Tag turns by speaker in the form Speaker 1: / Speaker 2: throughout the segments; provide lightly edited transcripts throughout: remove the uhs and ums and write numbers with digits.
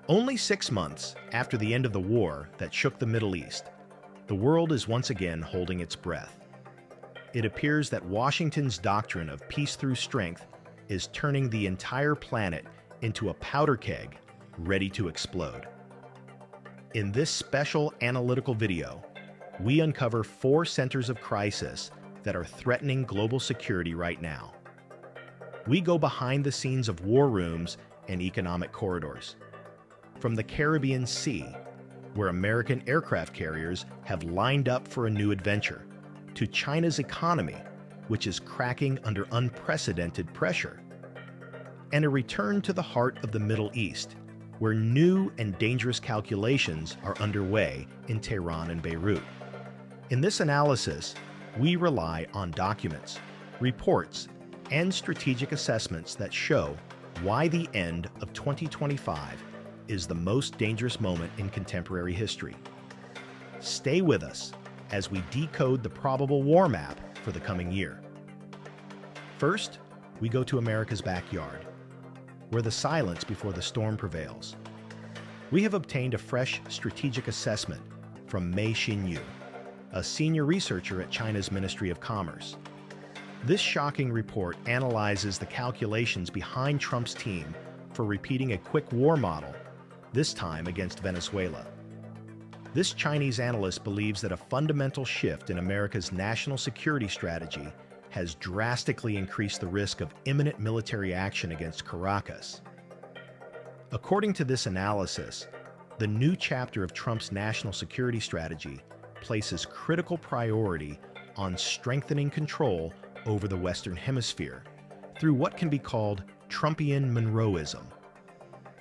Speaker 1: Only 6 months after the end of the war that shook the Middle East, the world is once again holding its breath. It appears that Washington's doctrine of peace through strength is turning the entire planet into a powder keg ready to explode. In this special analytical video, we uncover 4 centers of crisis that are threatening global security right now. We go behind the scenes of war rooms and economic corridors. From the Caribbean Sea, where American aircraft carriers have lined up for a new adventure, to China's economy, which is cracking under unprecedented pressure, and a return to the heart of the Middle East, where new and dangerous calculations are underway in Tehran and Beirut. In this analysis, we rely on documents, reports, and strategic assessments that show why the end of 2025 is the most dangerous moment in contemporary history. Stay with us as we decode the probable war map for the coming year. First, we go to America's backyard, where the silence before the storm prevails. We have obtained a fresh strategic assessment from Mei Xinyu, a senior researcher at China's Ministry of Commerce. This shocking report analyzes the calculations behind Trump's team for repeating a quick war model, this time against Venezuela. This Chinese analyst believes that a fundamental shift in America's national security strategy has drastically increased the risk of imminent military action against Caracas. According to this analysis, the new chapter of Trump's national security strategy places critical priority on strengthening control over the Western Hemisphere through what can be called Trumpian Monroeism.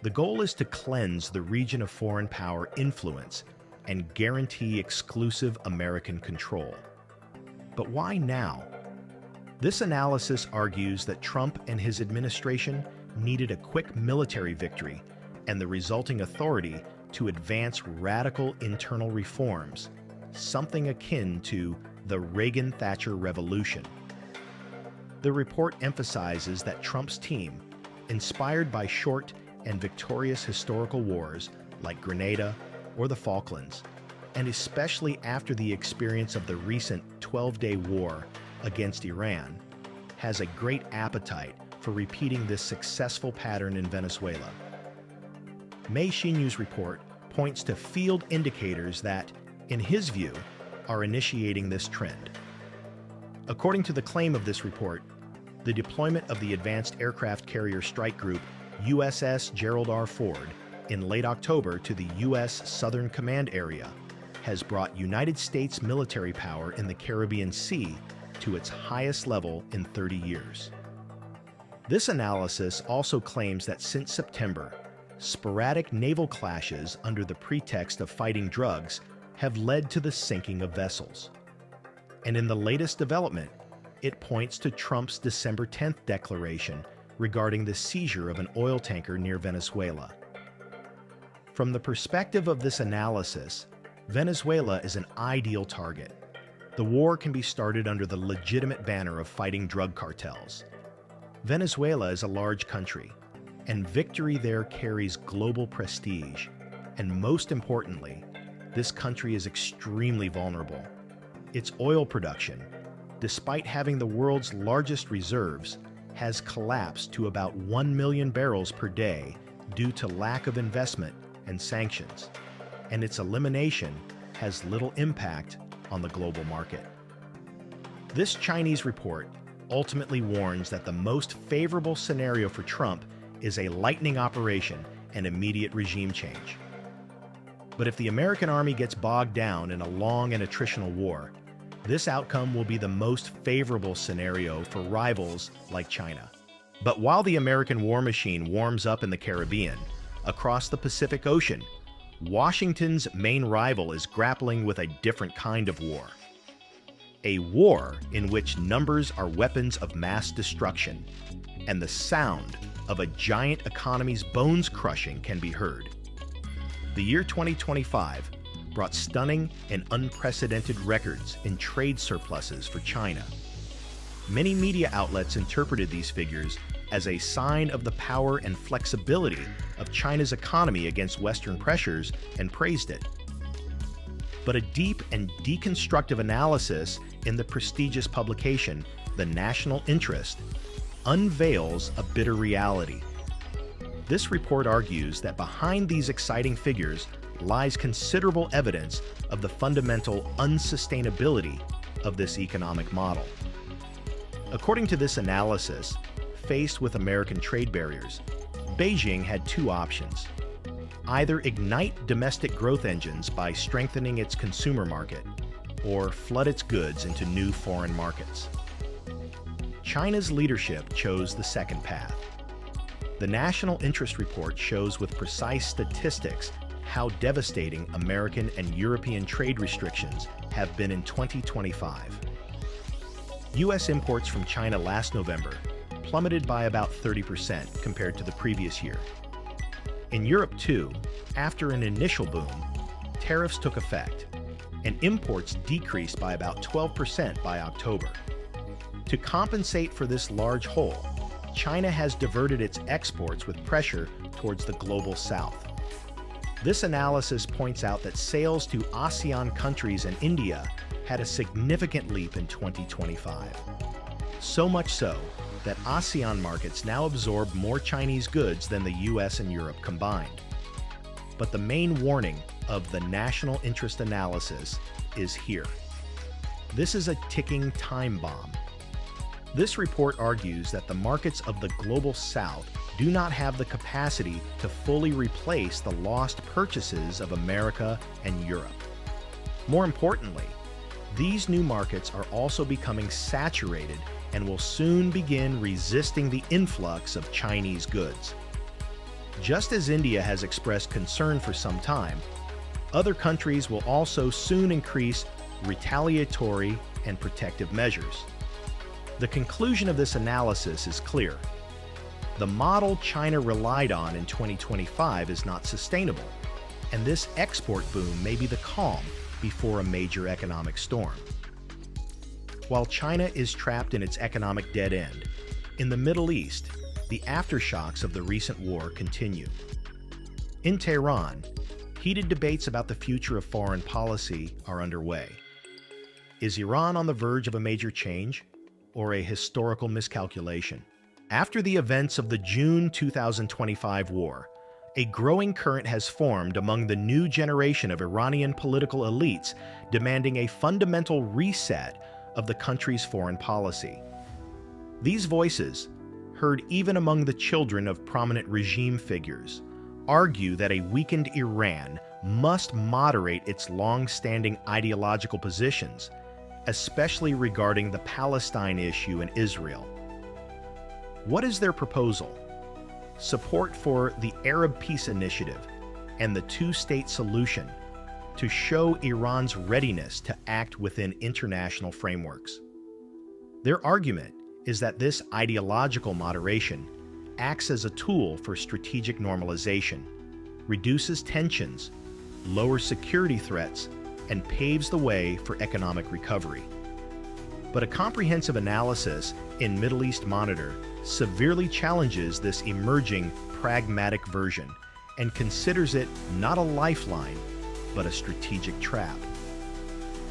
Speaker 1: The goal is to cleanse the region of foreign power influence and guarantee exclusive American control. But why now? This analysis argues that Trump and his administration needed a quick military victory and the resulting authority to advance radical internal reforms, something akin to the Reagan-Thatcher Revolution. The report emphasizes that Trump's team, inspired by short and victorious historical wars like Grenada or the Falklands, and especially after the experience of the recent 12-day war against Iran, has a great appetite for repeating this successful pattern in Venezuela. Mei Xinyu's report points to field indicators that, in his view, are initiating this trend. According to the claim of this report, the deployment of the Advanced Aircraft Carrier Strike Group USS Gerald R. Ford in late October to the U.S. Southern Command Area has brought United States military power in the Caribbean Sea to its highest level in 30 years. This analysis also claims that since September, sporadic naval clashes under the pretext of fighting drugs have led to the sinking of vessels. And in the latest development, it points to Trump's December 10th declaration regarding the seizure of an oil tanker near Venezuela. From the perspective of this analysis, Venezuela is an ideal target. The war can be started under the legitimate banner of fighting drug cartels. Venezuela is a large country, and victory there carries global prestige. And most importantly, this country is extremely vulnerable. Its oil production, despite having the world's largest reserves, has collapsed to about 1 million barrels per day due to lack of investment and sanctions, and its elimination has little impact on the global market. This Chinese report ultimately warns that the most favorable scenario for Trump is a lightning operation and immediate regime change. But if the American army gets bogged down in a long and attritional war, this outcome will be the most favorable scenario for rivals like China. But while the American war machine warms up in the Caribbean, across the Pacific Ocean, Washington's main rival is grappling with a different kind of war. A war in which numbers are weapons of mass destruction, and the sound of a giant economy's bones crushing can be heard. The year 2025 brought stunning and unprecedented records in trade surpluses for China. Many media outlets interpreted these figures as a sign of the power and flexibility of China's economy against Western pressures and praised it. But a deep and deconstructive analysis in the prestigious publication, The National Interest, unveils a bitter reality. This report argues that behind these exciting figures lies considerable evidence of the fundamental unsustainability of this economic model. According to this analysis, faced with American trade barriers, Beijing had two options: either ignite domestic growth engines by strengthening its consumer market, or flood its goods into new foreign markets. China's leadership chose the second path. The National Interest Report shows with precise statistics how devastating American and European trade restrictions have been in 2025. U.S. imports from China last November plummeted by about 30% compared to the previous year. In Europe, too, after an initial boom, tariffs took effect, and imports decreased by about 12% by October. To compensate for this large hole, China has diverted its exports with pressure towards the global south. This analysis points out that sales to ASEAN countries and India had a significant leap in 2025. So much so that ASEAN markets now absorb more Chinese goods than the US and Europe combined. But the main warning of the national interest analysis is here. This is a ticking time bomb. This report argues that the markets of the global south do not have the capacity to fully replace the lost purchases of America and Europe. More importantly, these new markets are also becoming saturated and will soon begin resisting the influx of Chinese goods. Just as India has expressed concern for some time, other countries will also soon increase retaliatory and protective measures. The conclusion of this analysis is clear. The model China relied on in 2025 is not sustainable, and this export boom may be the calm before a major economic storm. While China is trapped in its economic dead end, in the Middle East, the aftershocks of the recent war continue. In Tehran, heated debates about the future of foreign policy are underway. Is Iran on the verge of a major change, or a historical miscalculation? After the events of the June 2025 war, a growing current has formed among the new generation of Iranian political elites demanding a fundamental reset of the country's foreign policy. These voices, heard even among the children of prominent regime figures, argue that a weakened Iran must moderate its long-standing ideological positions, especially regarding the Palestine issue and Israel. What is their proposal? Support for the Arab Peace Initiative and the two-state solution to show Iran's readiness to act within international frameworks. Their argument is that this ideological moderation acts as a tool for strategic normalization, reduces tensions, lowers security threats, and paves the way for economic recovery. But a comprehensive analysis in Middle East Monitor severely challenges this emerging pragmatic version and considers it not a lifeline, but a strategic trap.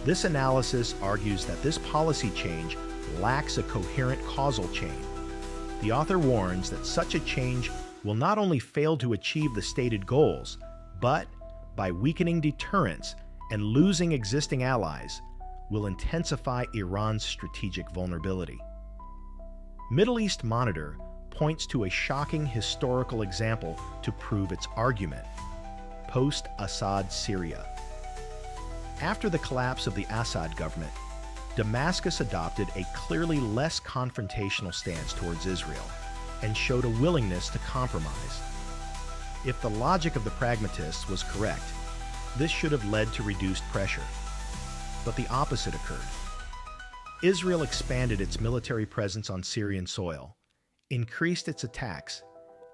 Speaker 1: This analysis argues that this policy change lacks a coherent causal chain. The author warns that such a change will not only fail to achieve the stated goals, but, by weakening deterrence and losing existing allies, will intensify Iran's strategic vulnerability. Middle East Monitor points to a shocking historical example to prove its argument: post-Assad Syria. After the collapse of the Assad government, Damascus adopted a clearly less confrontational stance towards Israel and showed a willingness to compromise. If the logic of the pragmatists was correct, this should have led to reduced pressure. But the opposite occurred. Israel expanded its military presence on Syrian soil, increased its attacks,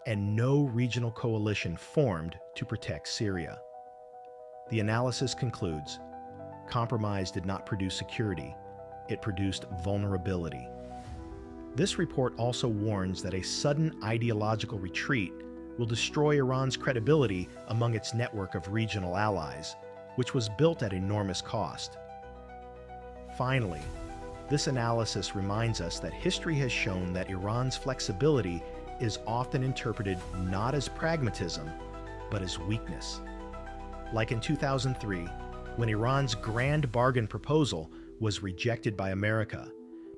Speaker 1: and no regional coalition formed to protect Syria. The analysis concludes, compromise did not produce security, it produced vulnerability. This report also warns that a sudden ideological retreat will destroy Iran's credibility among its network of regional allies, which was built at enormous cost. Finally, this analysis reminds us that history has shown that Iran's flexibility is often interpreted not as pragmatism, but as weakness. Like in 2003, when Iran's grand bargain proposal was rejected by America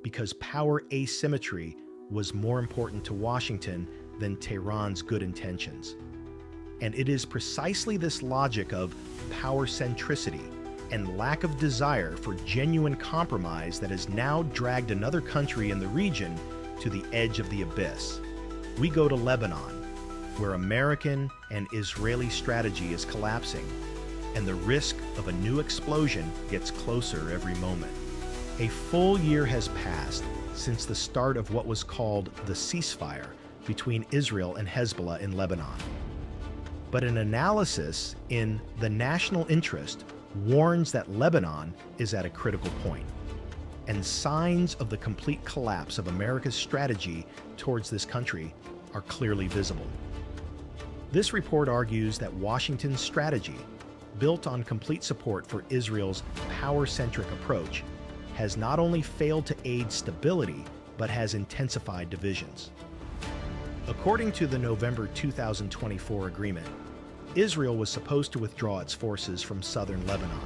Speaker 1: because power asymmetry was more important to Washington than Tehran's good intentions. And it is precisely this logic of power centricity and lack of desire for genuine compromise that has now dragged another country in the region to the edge of the abyss. We go to Lebanon, where American and Israeli strategy is collapsing, and the risk of a new explosion gets closer every moment. A full year has passed since the start of what was called the ceasefire between Israel and Hezbollah in Lebanon. But an analysis in The National Interest warns that Lebanon is at a critical point, and signs of the complete collapse of America's strategy towards this country are clearly visible. This report argues that Washington's strategy, built on complete support for Israel's power-centric approach, has not only failed to aid stability, but has intensified divisions. According to the November 2024 agreement, Israel was supposed to withdraw its forces from southern Lebanon.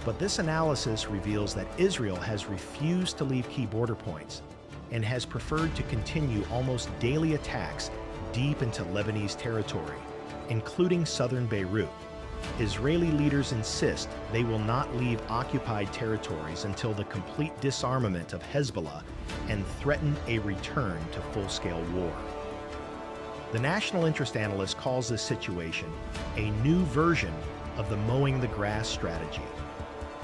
Speaker 1: But this analysis reveals that Israel has refused to leave key border points and has preferred to continue almost daily attacks deep into Lebanese territory, including southern Beirut. Israeli leaders insist they will not leave occupied territories until the complete disarmament of Hezbollah and threaten a return to full-scale war. The National Interest analyst calls this situation a new version of the mowing the grass strategy,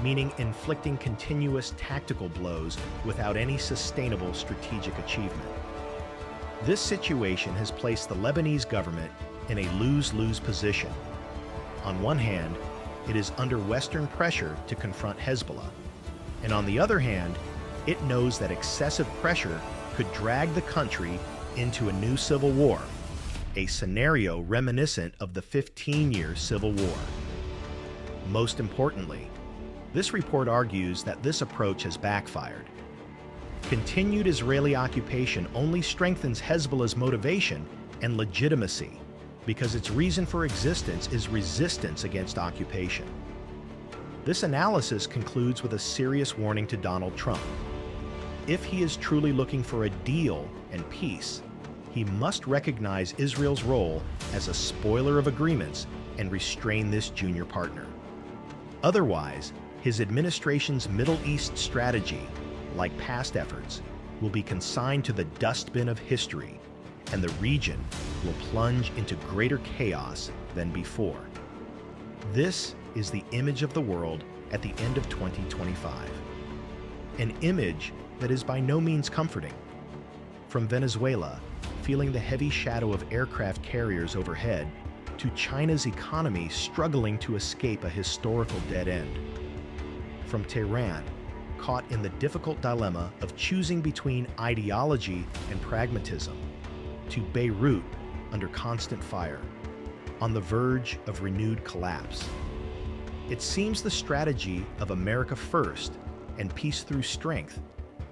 Speaker 1: meaning inflicting continuous tactical blows without any sustainable strategic achievement. This situation has placed the Lebanese government in a lose-lose position. On one hand, it is under Western pressure to confront Hezbollah, and on the other hand, it knows that excessive pressure could drag the country into a new civil war, a scenario reminiscent of the 15-year Civil War. Most importantly, this report argues that this approach has backfired. Continued Israeli occupation only strengthens Hezbollah's motivation and legitimacy because its reason for existence is resistance against occupation. This analysis concludes with a serious warning to Donald Trump. If he is truly looking for a deal and peace, he must recognize Israel's role as a spoiler of agreements and restrain this junior partner. Otherwise, his administration's Middle East strategy, like past efforts, will be consigned to the dustbin of history, and the region will plunge into greater chaos than before. This is the image of the world at the end of 2025. An image that is by no means comforting. From Venezuela, feeling the heavy shadow of aircraft carriers overhead, to China's economy struggling to escape a historical dead end. From Tehran, caught in the difficult dilemma of choosing between ideology and pragmatism, to Beirut under constant fire, on the verge of renewed collapse. It seems the strategy of America first and peace through strength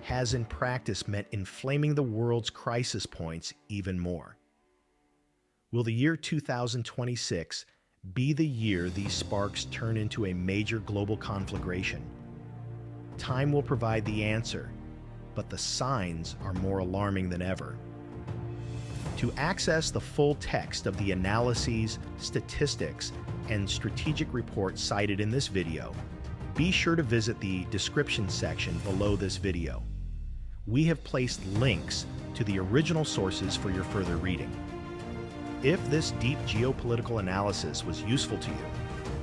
Speaker 1: has in practice meant inflaming the world's crisis points even more. Will the year 2026 be the year these sparks turn into a major global conflagration? Time will provide the answer, but the signs are more alarming than ever. To access the full text of the analyses, statistics, and strategic reports cited in this video, be sure to visit the description section below this video. We have placed links to the original sources for your further reading. If this deep geopolitical analysis was useful to you,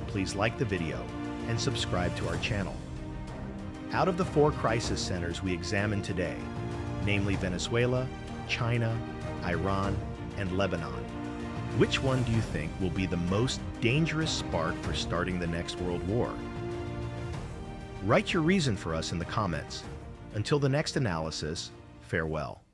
Speaker 1: please like the video and subscribe to our channel. Out of the 4 crisis centers we examined today, namely Venezuela, China, Iran, and Lebanon, which one do you think will be the most dangerous spark for starting the next world war? Write your reason for us in the comments. Until the next analysis, Farewell.